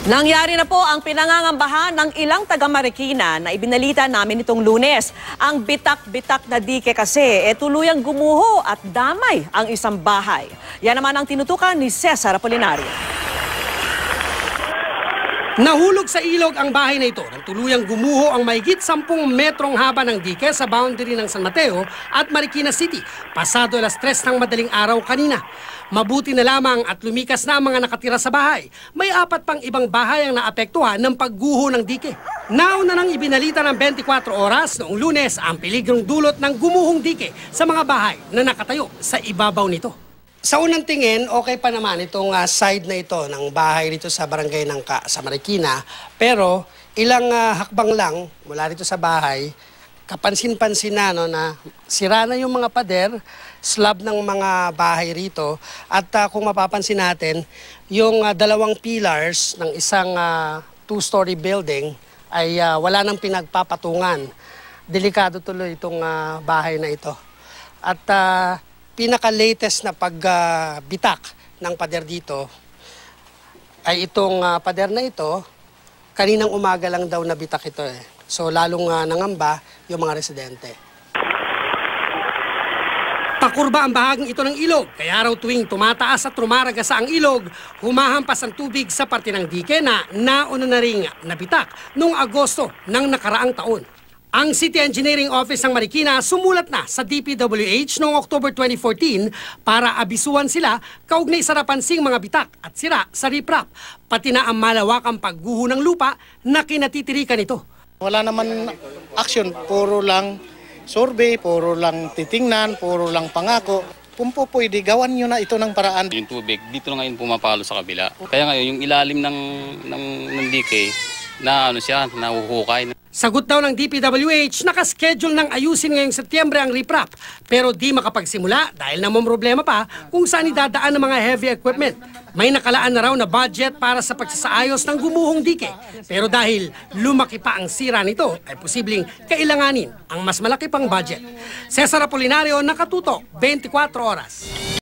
Nangyari na po ang pinangangambahan ng ilang taga-Marikina na ibinalita namin itong Lunes. Ang bitak-bitak na dike kasi tuluyang gumuho at damay ang isang bahay. Yan naman ang tinutukan ni Cesar Apolinario. Nahulog sa ilog ang bahay na ito nang tuluyang gumuho ang mahigit 10 metrong haba ng dike sa boundary ng San Mateo at Marikina City pasado alas 3 ng madaling araw kanina. Mabuti na lamang at lumikas na ang mga nakatira sa bahay. May 4 pang ibang bahay ang naapektuhan ng pagguho ng dike. Nauna nang ibinalita ng 24 oras noong Lunes ang peligrong dulot ng gumuhong dike sa mga bahay na nakatayo sa ibabaw nito. Sa unang tingin, okay pa naman itong side na ito ng bahay dito sa barangay ng sa Marikina. Pero ilang hakbang lang mula dito sa bahay, kapansin-pansin na, na sira na yung mga pader, slab ng mga bahay rito. At kung mapapansin natin, yung 2 pillars ng isang 2-story building ay wala nang pinagpapatungan. Delikado tuloy itong bahay na ito. At pinaka-latest na pagbitak ng pader dito ay itong pader na ito, kaninang umaga lang daw nabitak ito eh. So lalong nangamba yung mga residente. Pakurba ang bahaging ito ng ilog, kaya raw tuwing tumataas at rumaragasa ang ilog, humahampas ang tubig sa parte ng dike na nauna na ring nabitak noong Agosto ng nakaraang taon. Ang City Engineering Office ng Marikina sumulat na sa DPWH noong October 2014 para abisuhan sila kaugnay sa napansing mga bitak at sira sa riprap, pati na ang malawakang pagguho ng lupa na kinatitirikan nito. Wala naman action, puro lang survey, puro lang titingnan, puro lang pangako. Kung po pwede, gawan nyo na ito ng paraan. Yung tubig, dito na ngayon pumapalo sa kabila. Kaya ngayon, yung ilalim ng dike, na nahuhukay. Sagot daw ng DPWH, nakaschedule ng ayusin ngayong Setyembre ang riprap. Pero di makapagsimula dahil namang problema pa kung saan idadaan ng mga heavy equipment. May nakalaan na raw na budget para sa pagsasaayos ng gumuhong dike. Pero dahil lumaki pa ang sira nito, ay posibleng kailanganin ang mas malaki pang budget. Cesar Apolinario, Nakatutok, 24 Oras.